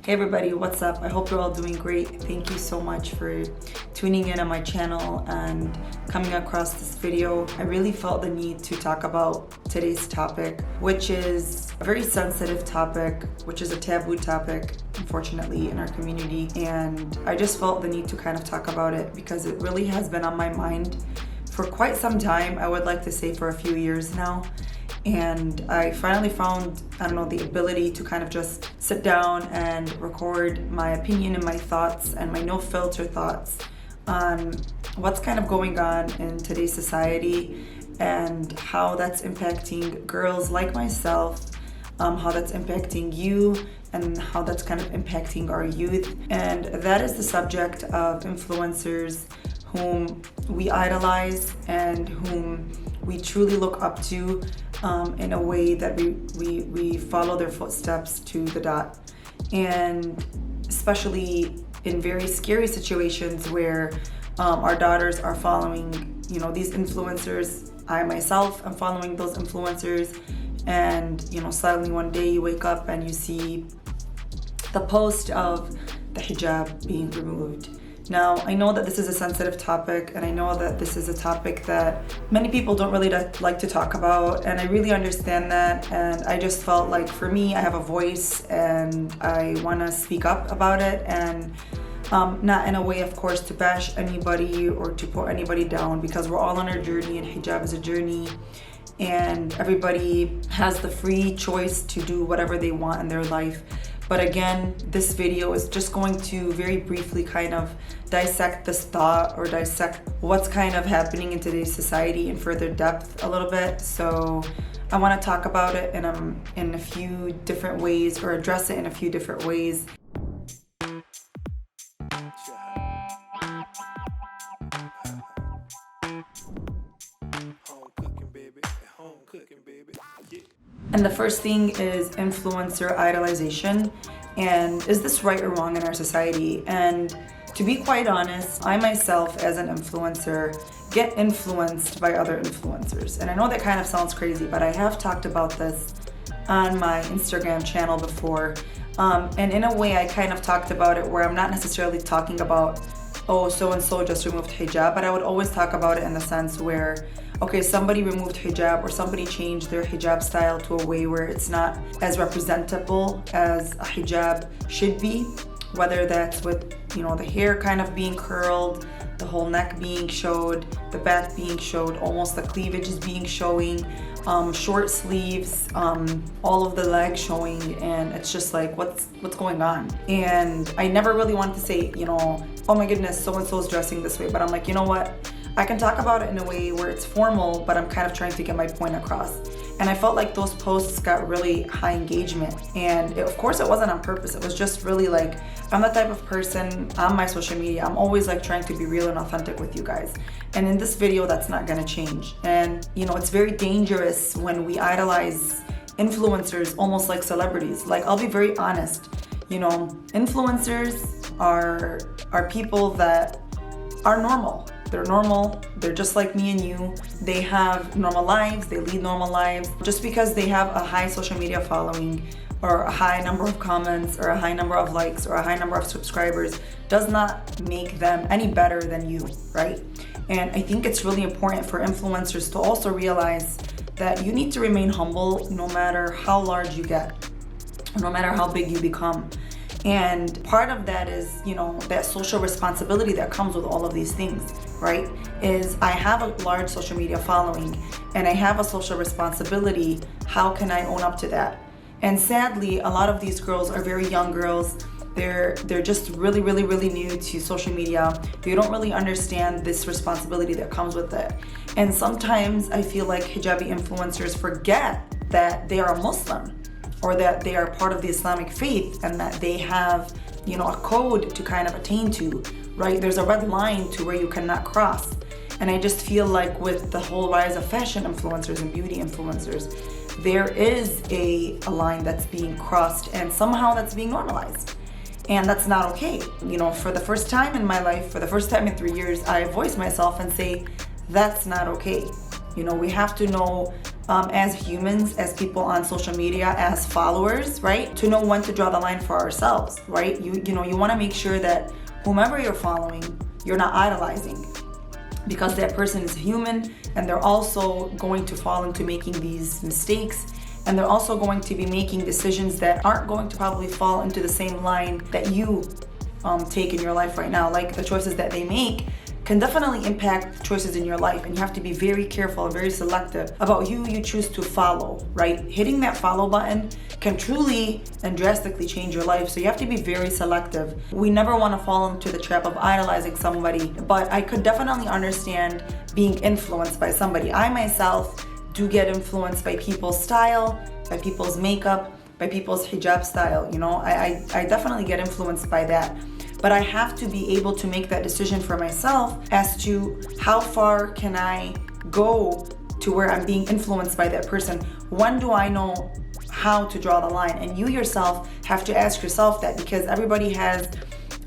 Hey everybody, what's up? I hope you're all doing great. Thank you so much for tuning in on my channel and coming across this video. I really felt the need to talk about today's topic, which is a very sensitive topic, which is a taboo topic, unfortunately, in our community. And I just felt the need to kind of talk about it because it really has been on my mind for quite some time. I would like to say for a few years now. And I finally found, the ability to kind of just sit down and record my opinion and my thoughts and my no filter thoughts on what's kind of going on in today's society and how that's impacting girls like myself, how that's impacting you, and how that's kind of impacting our youth. And that is the subject of influencers whom we idolize and whom we truly look up to in a way that we follow their footsteps to the dot. And especially in very scary situations where our daughters are following, these influencers. I myself am following those influencers, and suddenly one day you wake up and you see the post of the hijab being removed. Now, I know that this is a sensitive topic, and I know that this is a topic that many people don't really like to talk about, and I really understand that. And I just felt like, for me, I have a voice and I want to speak up about it, and not in a way, of course, to bash anybody or to put anybody down, because we're all on our journey and hijab is a journey, and everybody has the free choice to do whatever they want in their life. But again, this video is just going to very briefly kind of dissect this thought, or dissect what's kind of happening in today's society in further depth a little bit. So I want to talk about it in a few different ways, or address it in a few different ways. And the first thing is influencer idolization. And is this right or wrong in our society? And to be quite honest, I myself, as an influencer, get influenced by other influencers. And I know that kind of sounds crazy, but I have talked about this on my Instagram channel before. And in a way, I kind of talked about it where I'm not necessarily talking about, oh, so-and-so just removed hijab, but I would always talk about it in the sense where, okay, somebody removed hijab, or somebody changed their hijab style to a way where it's not as representable as a hijab should be, whether that's with, the hair kind of being curled, the whole neck being showed, the back being showed, almost the cleavage is being showing, short sleeves, all of the legs showing, and it's just like, what's going on? And I never really wanted to say, oh my goodness, so-and-so is dressing this way, but I'm like, you know what? I can talk about it in a way where it's formal, but I'm kind of trying to get my point across. And I felt like those posts got really high engagement. And of course, it wasn't on purpose. It was just really like, I'm the type of person on my social media, I'm always like trying to be real and authentic with you guys. And in this video, that's not gonna change. And it's very dangerous when we idolize influencers almost like celebrities. Like, I'll be very honest, influencers are people that are normal. They're normal, they're just like me and you. They have normal lives, they lead normal lives. Just because they have a high social media following, or a high number of comments, or a high number of likes, or a high number of subscribers, does not make them any better than you, right? And I think it's really important for influencers to also realize that you need to remain humble no matter how large you get, no matter how big you become. And part of that is, that social responsibility that comes with all of these things, right? Is I have a large social media following and I have a social responsibility. How can I own up to that? And sadly, a lot of these girls are very young girls. They're just really, really, really new to social media. They don't really understand this responsibility that comes with it. And sometimes I feel like hijabi influencers forget that they are Muslim, or that they are part of the Islamic faith, and that they have, a code to kind of attain to, right? There's a red line to where you cannot cross. And I just feel like with the whole rise of fashion influencers and beauty influencers, there is a line that's being crossed, and somehow that's being normalized. And that's not okay. For the first time in my life, for the first time in 3 years, I voice myself and say, that's not okay. We have to know as humans, as people on social media, as followers, right? To know when to draw the line for ourselves, right? You know, you want to make sure that whomever you're following, you're not idolizing, because that person is human and they're also going to fall into making these mistakes, and they're also going to be making decisions that aren't going to probably fall into the same line that you take in your life right now. Like the choices that they make can definitely impact choices in your life, and you have to be very careful and very selective about who you choose to follow, right? Hitting that follow button can truly and drastically change your life, so you have to be very selective. We never want to fall into the trap of idolizing somebody, but I could definitely understand being influenced by somebody. I myself do get influenced by people's style, by people's makeup, by people's hijab style, you know? I definitely get influenced by that. But I have to be able to make that decision for myself as to how far can I go to where I'm being influenced by that person. When do I know how to draw the line? And you yourself have to ask yourself that, because everybody has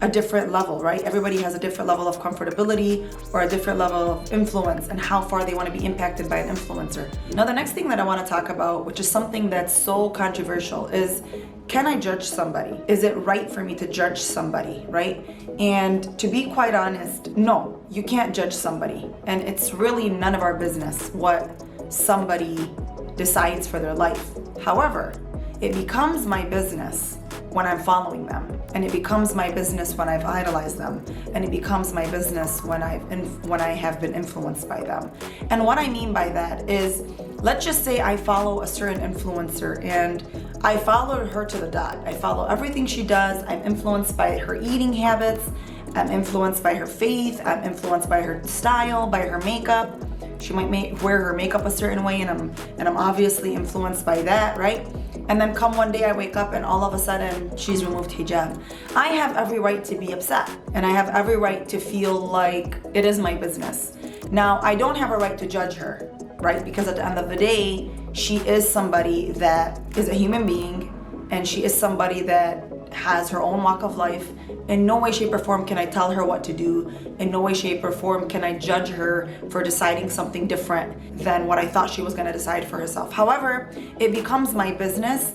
a different level, right? Everybody has a different level of comfortability or a different level of influence, and how far they want to be impacted by an influencer. Now, the next thing that I want to talk about, which is something that's so controversial, is, can I judge somebody? Is it right for me to judge somebody, right? And to be quite honest, no, you can't judge somebody. And it's really none of our business what somebody decides for their life. However, it becomes my business when I'm following them, and it becomes my business when I've idolized them, and it becomes my business when I have been influenced by them. And what I mean by that is, let's just say I follow a certain influencer and I follow her to the dot. I follow everything she does. I'm influenced by her eating habits. I'm influenced by her faith. I'm influenced by her style, by her makeup. She might wear her makeup a certain way, and I'm obviously influenced by that, right? And then come one day I wake up and all of a sudden she's removed hijab. I have every right to be upset, and I have every right to feel like it is my business. Now, I don't have a right to judge her, right? Because at the end of the day, she is somebody that is a human being, and she is somebody that has her own walk of life. In no way, shape, or form can I tell her what to do. In no way, shape, or form can I judge her for deciding something different than what I thought she was going to decide for herself. However, it becomes my business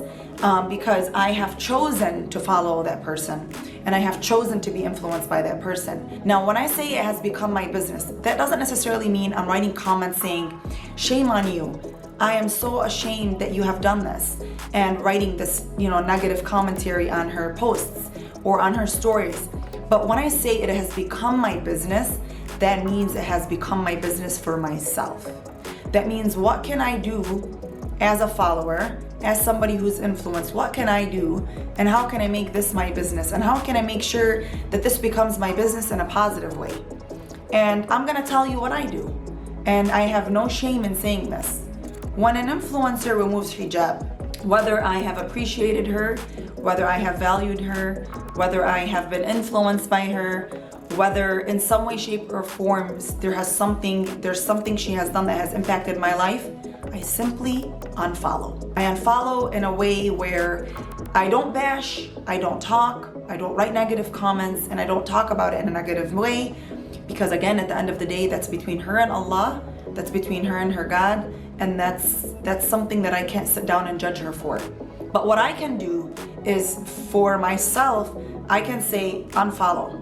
because I have chosen to follow that person, and I have chosen to be influenced by that person. Now, when I say it has become my business, that doesn't necessarily mean I'm writing comments saying, shame on you, I am so ashamed that you have done this, and writing this, negative commentary on her posts or on her stories. But when I say it has become my business, that means it has become my business for myself. That means, what can I do as a follower, as somebody who's influenced? What can I do, and how can I make this my business? And how can I make sure that this becomes my business in a positive way? And I'm gonna tell you what I do. And I have no shame in saying this. When an influencer removes hijab, whether I have appreciated her, whether I have valued her, whether I have been influenced by her, whether in some way, shape, or form there's something she has done that has impacted my life, I simply unfollow. I unfollow in a way where I don't bash, I don't talk, I don't write negative comments, and I don't talk about it in a negative way, because again, at the end of the day, that's between her and Allah, that's between her and her God, and that's something that I can't sit down and judge her for. But what I can do is, for myself, I can say unfollow.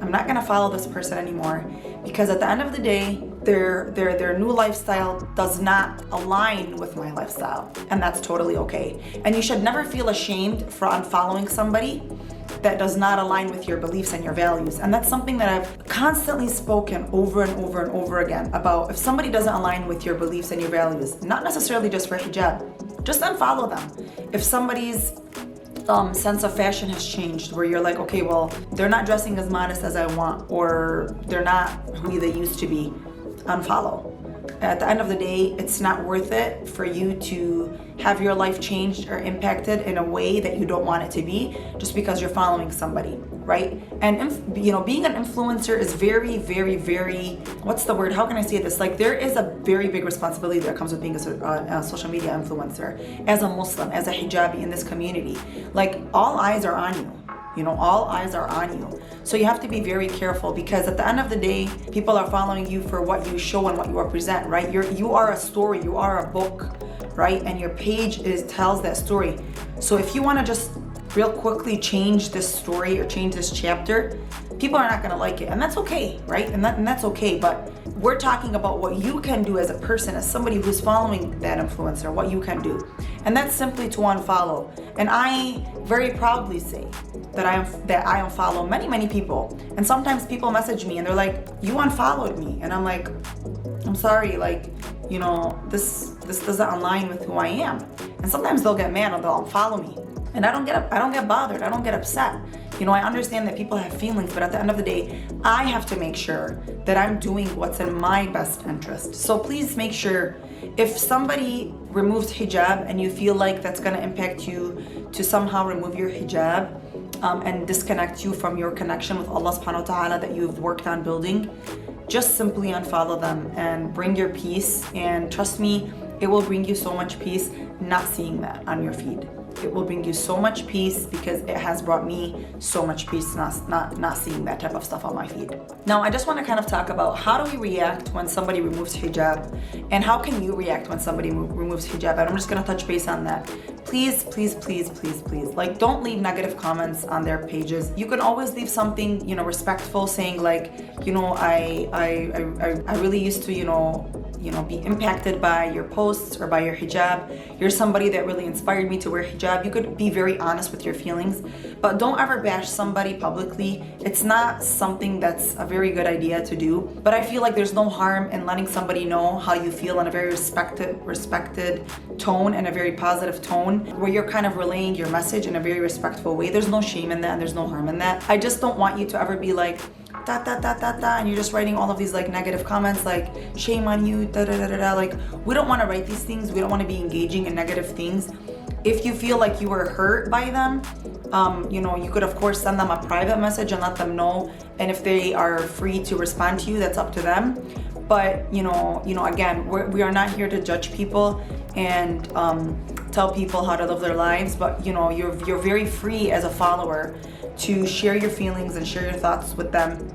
I'm not gonna follow this person anymore, because at the end of the day, their new lifestyle does not align with my lifestyle, and that's totally okay. And you should never feel ashamed for unfollowing somebody that does not align with your beliefs and your values. And that's something that I've constantly spoken over and over and over again about. If somebody doesn't align with your beliefs and your values, not necessarily just for hijab, just unfollow them. If somebody's sense of fashion has changed, where you're like, okay, well, they're not dressing as modest as I want, or they're not who they used to be, unfollow. At the end of the day, it's not worth it for you to have your life changed or impacted in a way that you don't want it to be, just because you're following somebody, right? And being an influencer is very, very, very, what's the word? How can I say this? Like, there is a very big responsibility that comes with being a social media influencer. As a Muslim, as a hijabi in this community, like, all eyes are on you. You know, all eyes are on you. So you have to be very careful, because at the end of the day, people are following you for what you show and what you represent, right? You are a story, you are a book, right? And your page tells that story. So if you want to just real quickly change this story or change this chapter, people are not going to like it, and that's okay, right? And that's okay. But we're talking about what you can do as a person, as somebody who's following that influencer, what you can do, and that's simply to unfollow. And I very proudly say that I unfollow many people. And sometimes people message me and they're like, "You unfollowed me," and I'm like, "I'm sorry, like, you know, this doesn't align with who I am." And sometimes they'll get mad and they'll unfollow me, and I don't get bothered, I don't get upset. You know, I understand that people have feelings, but at the end of the day, I have to make sure that I'm doing what's in my best interest. So please make sure, if somebody removes hijab and you feel like that's gonna impact you to somehow remove your hijab and disconnect you from your connection with Allah subhanahu wa ta'ala that you've worked on building, just simply unfollow them and bring your peace. And trust me, it will bring you so much peace not seeing that on your feed. It will bring you so much peace, because it has brought me so much peace not seeing that type of stuff on my feed. Now, I just want to kind of talk about how do we react when somebody removes hijab, and how can you react when somebody removes hijab. And I'm just going to touch base on that. Please, like, don't leave negative comments on their pages. You can always leave something, you know, respectful, saying like, you know, I really used to, you know, be impacted by your posts or by your hijab. You're somebody that really inspired me to wear hijab. You could be very honest with your feelings, but don't ever bash somebody publicly. It's not something that's a very good idea to do. But I feel like there's no harm in letting somebody know how you feel in a very respected tone and a very positive tone, where you're kind of relaying your message in a very respectful way. There's no shame in that, and there's no harm in that. I just don't want you to ever be like, and you're just writing all of these like negative comments like, shame on you, like, we don't want to write these things. We don't want to be engaging in negative things. If you feel like you were hurt by them, you know, you could of course send them a private message and let them know, and if they are free to respond to you, that's up to them. But you know, again, we are not here to judge people and tell people how to live their lives, but you know, you're very free as a follower to share your feelings and share your thoughts with them,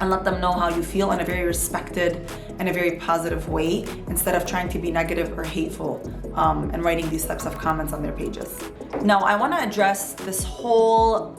and let them know how you feel in a very respected and a very positive way, instead of trying to be negative or hateful and writing these types of comments on their pages. Now, I want to address this whole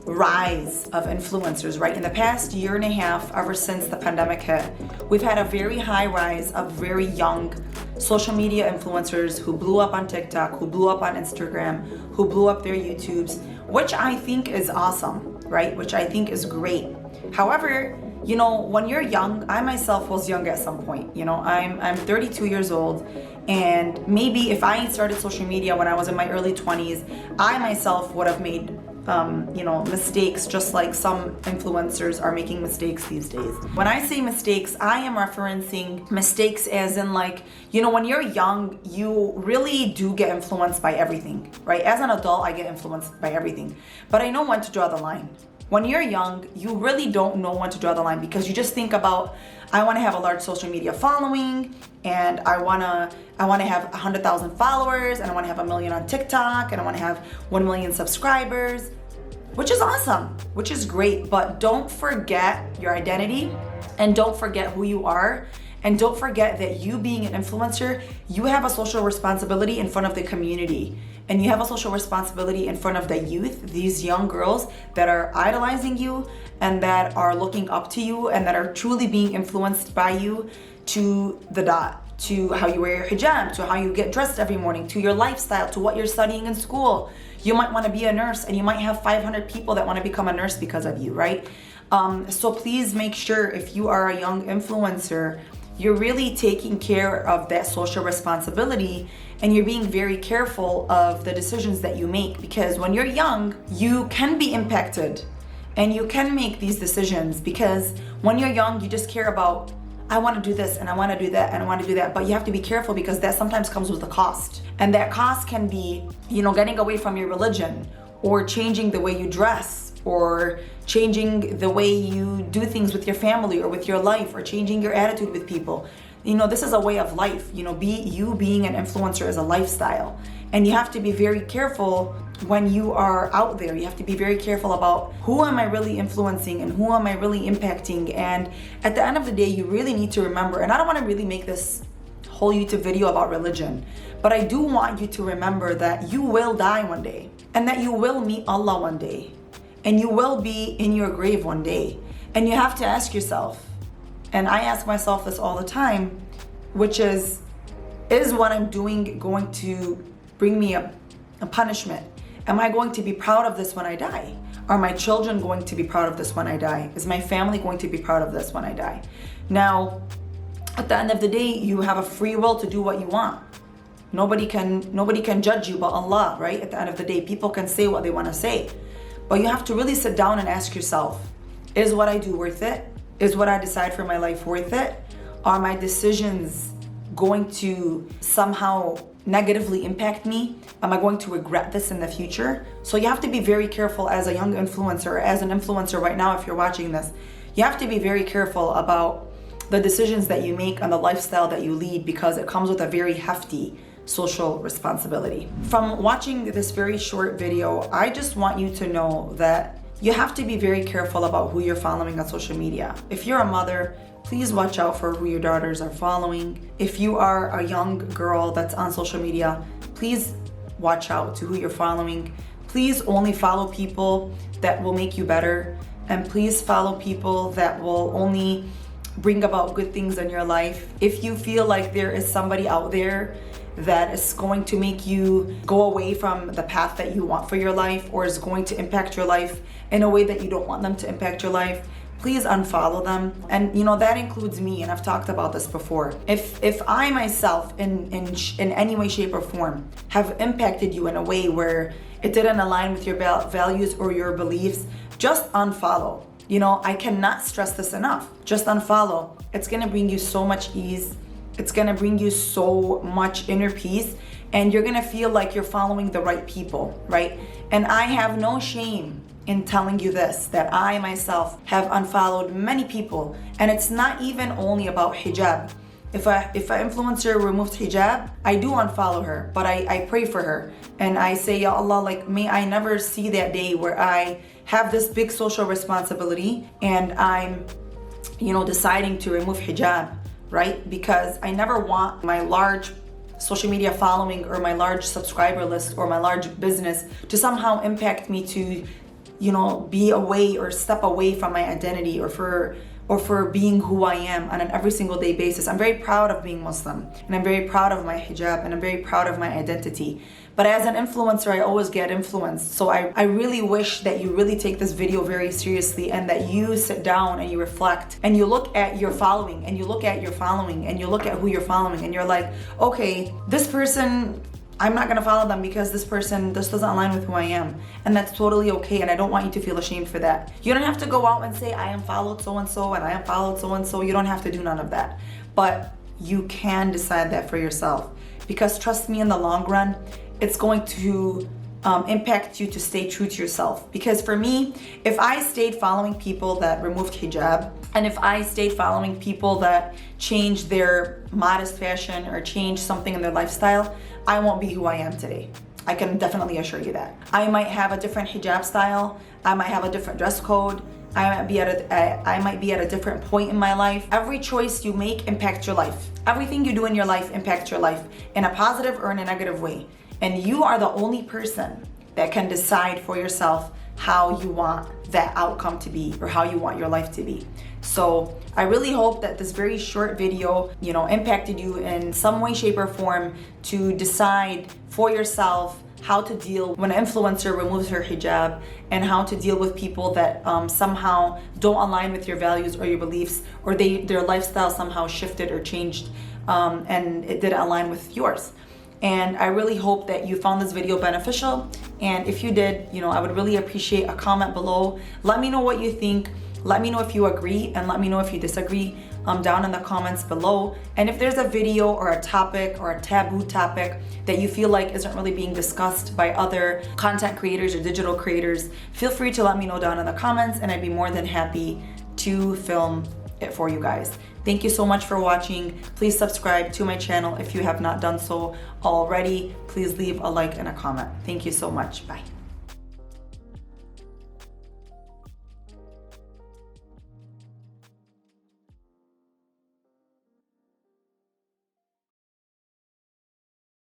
rise of influencers, right? In the past year and a half, ever since the pandemic hit, we've had a very high rise of very young social media influencers who blew up on TikTok, who blew up on Instagram, who blew up their YouTubes, which I think is awesome, right? Which I think is great. However, you know, when you're young, I myself was young at some point. You know, I'm 32 years old, and maybe if I started social media when I was in my early 20s, I myself would have made you know, mistakes, just like some influencers are making mistakes these days. When I say mistakes, I am referencing mistakes as in, like, you know, when you're young, you really do get influenced by everything, right? As an adult, I get influenced by everything, but I know when to draw the line. When you're young, you really don't know when to draw the line, because you just think about, I want to have a large social media following, and I want to have 100,000 followers, and I want to have 1 million on TikTok, and I want to have 1 million subscribers, which is awesome, which is great. But don't forget your identity, and don't forget who you are, and don't forget that you being an influencer, you have a social responsibility in front of the community. And you have a social responsibility in front of the youth, these young girls that are idolizing you and that are looking up to you and that are truly being influenced by you to the dot, to how you wear your hijab, to how you get dressed every morning, to your lifestyle, to what you're studying in school. You might want to be a nurse, and you might have 500 people that want to become a nurse because of you, right? So please make sure, if you are a young influencer, you're really taking care of that social responsibility, and you're being very careful of the decisions that you make, because when you're young, you can be impacted and you can make these decisions, because when you're young, you just care about, I want to do this and I want to do that and I want to do that. But you have to be careful, because that sometimes comes with a cost, and that cost can be, you know, getting away from your religion, or changing the way you dress, or changing the way you do things with your family or with your life, or changing your attitude with people. You know, this is a way of life. You know, being an influencer is a lifestyle. And you have to be very careful when you are out there. You have to be very careful about who am I really influencing and who am I really impacting. And at the end of the day, you really need to remember, and I don't want to really make this whole YouTube video about religion, but I do want you to remember that you will die one day, and that you will meet Allah one day, and you will be in your grave one day. And you have to ask yourself, and I ask myself this all the time, which is what I'm doing going to bring me a punishment? Am I going to be proud of this when I die? Are my children going to be proud of this when I die? Is my family going to be proud of this when I die? Now, at the end of the day, you have a free will to do what you want. Nobody can judge you but Allah, right? At the end of the day, people can say what they want to say. But you have to really sit down and ask yourself, is what I do worth it? Is what I decide for my life worth it? Are my decisions going to somehow negatively impact me? Am I going to regret this in the future? So you have to be very careful as a young influencer, as an influencer right now, if you're watching this, you have to be very careful about the decisions that you make and the lifestyle that you lead, because it comes with a very hefty social responsibility. From watching this very short video, I just want you to know that you have to be very careful about who you're following on social media. If you're a mother, please watch out for who your daughters are following. If you are a young girl that's on social media, please watch out to who you're following. Please only follow people that will make you better, and please follow people that will only bring about good things in your life. If you feel like there is somebody out there that is going to make you go away from the path that you want for your life, or is going to impact your life in a way that you don't want them to impact your life, please unfollow them. And that includes me, and I've talked about this before. If I myself in any way, shape, or form have impacted you in a way where it didn't align with your values or your beliefs, just unfollow. I cannot stress this enough. Just unfollow. It's gonna bring you so much ease. It's gonna bring you so much inner peace, and you're gonna feel like you're following the right people, right? And I have no shame in telling you this, that I myself have unfollowed many people, and it's not even only about hijab. If an influencer removes hijab, I do unfollow her, but I pray for her. And I say, Ya Allah, may I never see that day where I have this big social responsibility and I'm, deciding to remove hijab, right? Because I never want my large social media following or my large subscriber list or my large business to somehow impact me to, be away or step away from my identity or for being who I am on an every single day basis. I'm very proud of being Muslim, and I'm very proud of my hijab, and I'm very proud of my identity. But as an influencer, I always get influenced. So I really wish that you really take this video very seriously, and that you sit down and you reflect and you look at your following, and you look at your following, and you look at who you're following, and you're like, okay, this person, I'm not gonna follow them because this doesn't align with who I am. And that's totally okay, and I don't want you to feel ashamed for that. You don't have to go out and say, I am followed so-and-so and I am followed so-and-so. You don't have to do none of that. But you can decide that for yourself. Because trust me, in the long run, it's going to impact you to stay true to yourself. Because for me, if I stayed following people that removed hijab, and if I stayed following people that changed their modest fashion or changed something in their lifestyle, I won't be who I am today. I can definitely assure you that. I might have a different hijab style, I might have a different dress code, I might be at a different point in my life. Every choice you make impacts your life. Everything you do in your life impacts your life in a positive or in a negative way. And you are the only person that can decide for yourself how you want that outcome to be, or how you want your life to be. So I really hope that this very short video, impacted you in some way, shape, or form to decide for yourself how to deal when an influencer removes her hijab, and how to deal with people that somehow don't align with your values or your beliefs, or their lifestyle somehow shifted or changed, and it didn't align with yours. And I really hope that you found this video beneficial. And if you did, I would really appreciate a comment below. Let me know what you think. Let me know if you agree, and let me know if you disagree down in the comments below. And if there's a video or a topic or a taboo topic that you feel like isn't really being discussed by other content creators or digital creators, feel free to let me know down in the comments, and I'd be more than happy to film it for you guys. Thank you so much for watching. Please subscribe to my channel if you have not done so already. Please leave a like and a comment. Thank you so much. Bye.